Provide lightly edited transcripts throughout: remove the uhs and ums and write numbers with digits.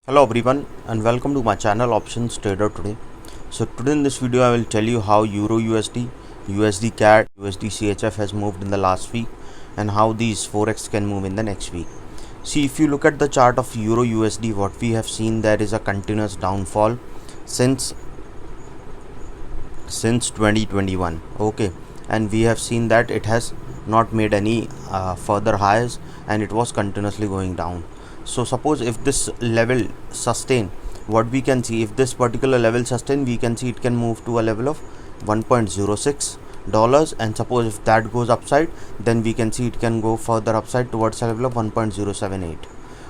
Hello everyone and welcome to my channel Options Trader Today. So today in this video I will tell you how Euro USD, USD CAD, USD CHF has moved in the last week and how these Forex can move in the next week. See, if you look at the chart of Euro USD, what we have seen, there is a continuous downfall since 2021. Okay, and we have seen that it has not made any further highs and it was continuously going down. So suppose if this level sustain, what we can see, if this particular level sustain, we can see it can move to a level of $1.06, and suppose if that goes upside, then we can see it can go further upside towards a level of 1.078.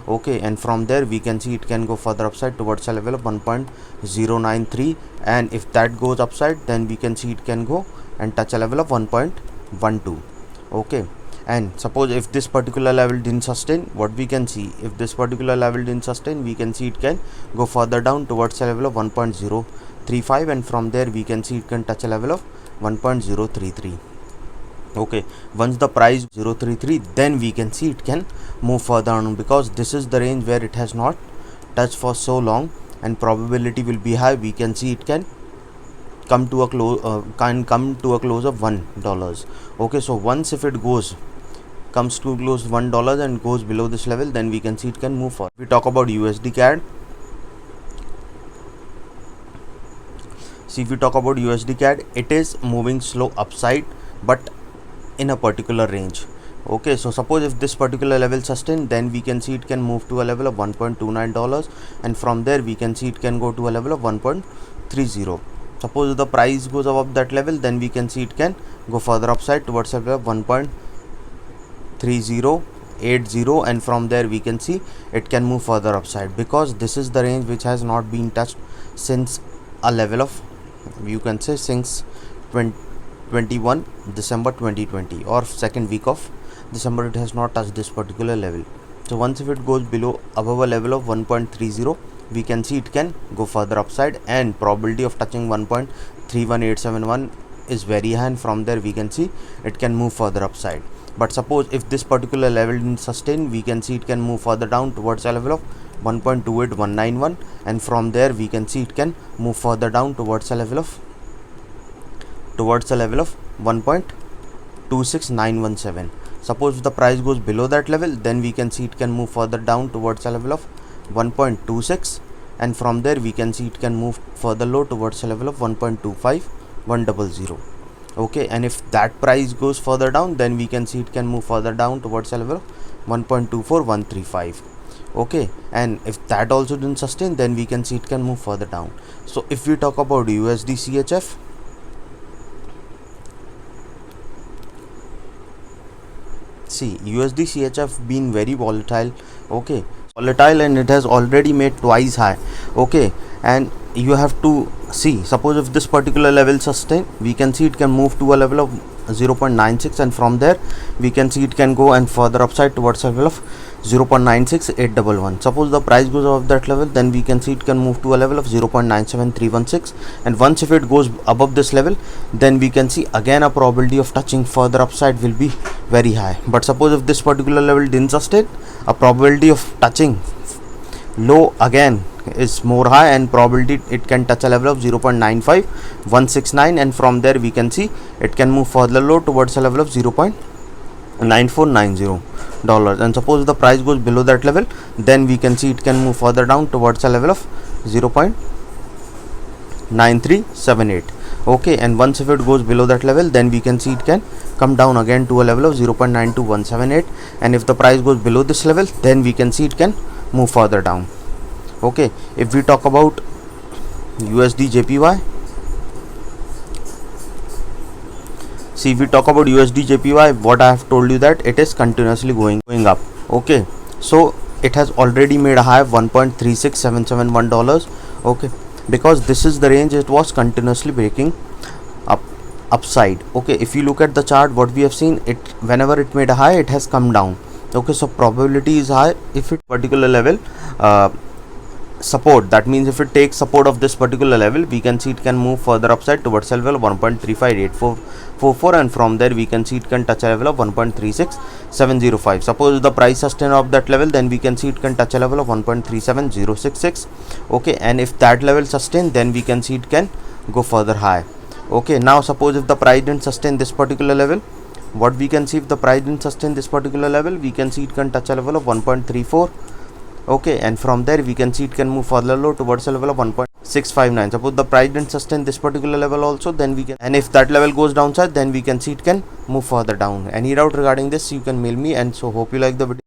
okay, and from there we can see it can go further upside towards a level of 1.093, and if that goes upside, then we can see it can go and touch a level of 1.12. okay, and suppose if this particular level didn't sustain, what we can see, if this particular level didn't sustain, we can see it can go further down towards a level of 1.035, and from there we can see it can touch a level of 1.033. okay, once the price 033, then we can see it can move further on, because this is the range where it has not touched for so long and probability will be high. We can see it can come to a close of $1. okay, so once if it comes to close $1 and goes below this level, then we can see it can move forward. We talk about USD CAD. See, if we talk about USD CAD, it is moving slow upside but in a particular range. okay, so suppose if this particular level sustain, then we can see it can move to a level of $1.29, and from there we can see it can go to a level of 1.30. suppose if the price goes above that level, then we can see it can go further upside towards a level of 1.3080, and from there we can see it can move further upside, because this is the range which has not been touched since a level of, you can say, since 21 December 2020 or second week of December. It has not touched this particular level. So once if it goes above a level of 1.30, we can see it can go further upside, and probability of touching 1.31871 is very high, and from there we can see it can move further upside. But suppose if this particular level didn't sustain, we can see it can move further down towards a level of 1.28191, and from there we can see it can move further down towards a level of 1.26917. suppose if the price goes below that level, then we can see it can move further down towards a level of 1.26, and from there we can see it can move further low towards a level of 1.25100. okay, and if that price goes further down, then we can see it can move further down towards a level of 1.24135. okay, and if that also didn't sustain, then we can see it can move further down. So if we talk about USD CHF, see, USD CHF been very volatile. okay, and it has already made twice high. okay, and you have to see, suppose if this particular level sustain, we can see it can move to a level of 0.96, and from there we can see it can go and further upside towards a level of 0.96811. suppose the price goes above that level, then we can see it can move to a level of 0.97316, and once if it goes above this level, then we can see again a probability of touching further upside will be very high. But suppose if this particular level didn't sustain, a probability of touching low again is more high, and probability it can touch a level of 0.95169, and from there we can see it can move further low towards a level of 0.9490 dollars. And suppose the price goes below that level, then we can see it can move further down towards a level of 0.9378. okay, and once if it goes below that level, then we can see it can come down again to a level of 0.92178, and if the price goes below this level, then we can see it can move further down. okay, if we talk about USD JPY, see, if we talk about USD JPY, what I have told you that it is continuously going up. okay, so it has already made a high of $1.36771. okay, because this is the range it was continuously breaking upside. okay, if you look at the chart, what we have seen, it whenever it made a high, it has come down. okay, so probability is high if it particular level support, that means if it takes support of this particular level, we can see it can move further upside towards a level 1.358444, and from there we can see it can touch a level of 1.36705. suppose the price sustain of that level, then we can see it can touch a level of 1.37066. okay, and if that level sustain, then we can see it can go further high. okay, now suppose if the price didn't sustain this particular level, what we can see, if the price didn't sustain this particular level, we can see it can touch a level of 1.34. okay, and from there we can see it can move further low towards a level of 1.659. suppose the price didn't sustain this particular level also, then we can, and if that level goes downside, then we can see it can move further down. Any doubt regarding this, you can mail me. And so hope you like the video.